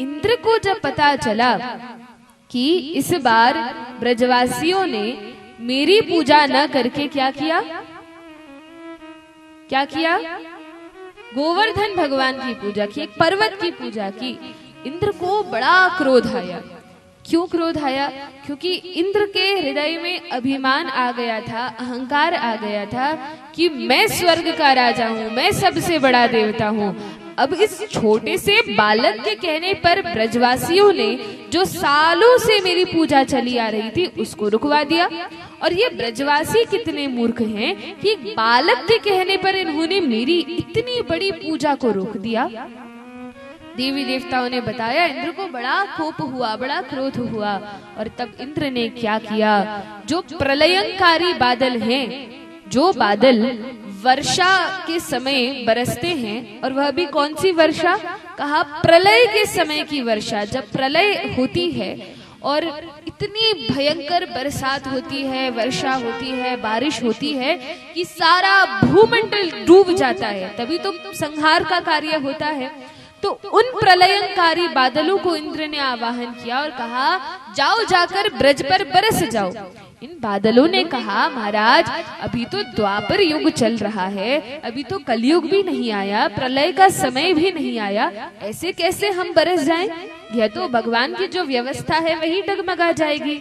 इंद्र को जब पता चला कि इस बार ब्रजवासियों ने मेरी पूजा न करके क्या किया, क्या किया, गोवर्धन भगवान की पूजा की, एक पर्वत की पूजा की, इंद्र को बड़ा क्रोध आया। क्यों क्रोध आया? क्योंकि इंद्र के हृदय में अभिमान आ गया था, अहंकार आ गया था कि मैं स्वर्ग का राजा हूँ, मैं सबसे बड़ा देवता हूँ। अब इस छोटे से बालक के कहने पर ब्रजवासियों ने जो सालों से मेरी पूजा चली आ रही थी उसको रुकवा दिया। और ये ब्रजवासी कितने मूर्ख हैं कि बालक के कहने पर इन्होंने मेरी इतनी बड़ी पूजा को रोक दिया। देवी देवताओं ने बताया, इंद्र को बड़ा कोप हुआ, बड़ा क्रोध हुआ। और तब इंद्र ने क्या किया, जो प्रलयंकारी बादल हैं, जो बादल वर्षा के समय बरसते हैं, और वह भी कौन सी वर्षा, कहा प्रलय के समय की वर्षा। जब प्रलय होती है और इतनी भयंकर बरसात होती है, वर्षा होती है, बारिश होती है कि सारा भूमंडल डूब जाता है, तभी तो संहार का कार्य होता है। तो उन प्रलयंकारी बादलों को इंद्र ने आवाहन किया और कहा, जाओ जाकर ब्रज पर बरस जाओ। इन बादलों ने कहा, महाराज अभी तो द्वापर युग चल रहा है, अभी तो कलयुग भी नहीं आया, प्रलय का समय भी नहीं आया, ऐसे कैसे हम बरस जाएं? यह तो भगवान की जो व्यवस्था है वही डगमगा जाएगी।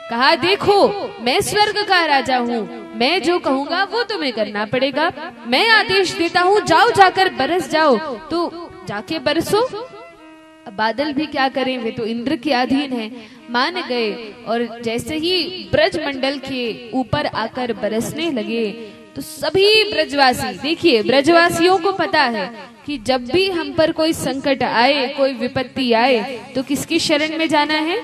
कहा, देखो मैं स्वर्ग का राजा हूँ, मैं जो कहूँगा वो तुम्हें करना पड़ेगा, मैं आदेश देता हूँ, जाओ जाकर बरस जाओ। तो जाके बरसो। अब बादल भी क्या करें, वे तो इंद्र के अधीन है। मान गए और जैसे ही ब्रज मंडल के ऊपर आकर बरसने लगे तो सभी ब्रजवासी, देखिए ब्रजवासियों को पता है कि जब भी हम पर कोई संकट आए, कोई विपत्ति आए, तो किसकी शरण में जाना है,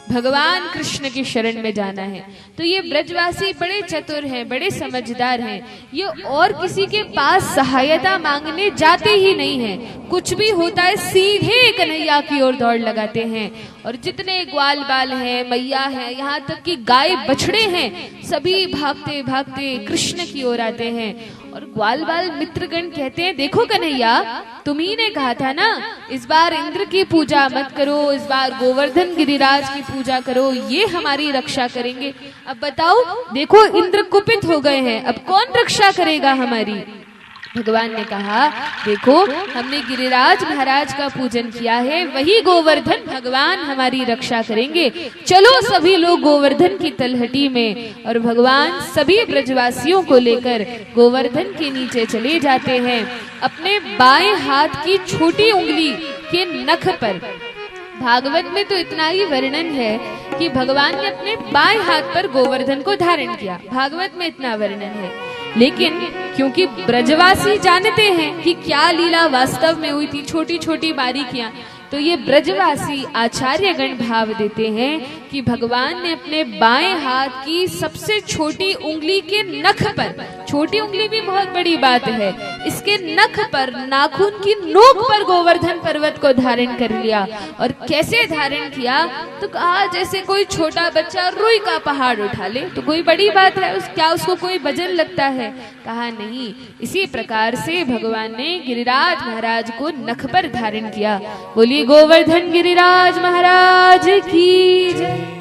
भगवान कृष्ण की शरण में जाना है। तो ये ब्रजवासी बड़े चतुर हैं, बड़े समझदार हैं, ये और किसी के पास सहायता मांगने जाते ही नहीं हैं। कुछ भी होता है सीधे कन्हैया की ओर दौड़ लगाते हैं। और जितने ग्वाल बाल हैं, मैया हैं, यहाँ तक कि गाय बछड़े हैं, सभी भागते भागते कृष्ण की ओर आते हैं। और ग्वाल बाल मित्रगण कहते हैं, देखो कन्हैया, तुम्ही ने कहा था ना इस बार इंद्र की पूजा मत करो, इस बार गोवर्धन गिरिराज की पूजा करो, ये हमारी रक्षा करेंगे। अब बताओ, देखो इंद्र कुपित हो गए हैं, अब कौन रक्षा करेगा हमारी? भगवान ने कहा, देखो हमने गिरिराज महाराज का पूजन किया है, वही गोवर्धन भगवान हमारी रक्षा करेंगे। चलो सभी लोग गोवर्धन की तलहटी में। और भगवान सभी ब्रजवासियों को लेकर गोवर्धन के नीचे चले जाते हैं। अपने बाएं हाथ की छोटी उंगली के नख पर, भागवत में तो इतना ही वर्णन है कि भगवान ने अपने बाएं हाथ पर गोवर्धन को धारण किया, भागवत में इतना वर्णन है। लेकिन क्योंकि ब्रजवासी जानते हैं कि क्या लीला वास्तव में हुई थी, छोटी छोटी बारीकियां, तो ये ब्रजवासी आचार्यगण भाव देते हैं कि भगवान ने अपने बाएं हाथ की सबसे छोटी उंगली के नख पर, छोटी उंगली भी बहुत बड़ी बात है, इसके नख पर, नाखून की नोक पर गोवर्धन पर्वत को धारण कर लिया। और कैसे धारण किया, तो कहा जैसे कोई छोटा बच्चा रुई का पहाड़ उठा ले, तो कोई बड़ी बात है, क्या उसको कोई वजन लगता है? कहा नहीं। इसी प्रकार से भगवान ने गिरिराज महाराज को नख पर धारण किया। बोलिए गोवर्धन गिरिराज महाराज की जय।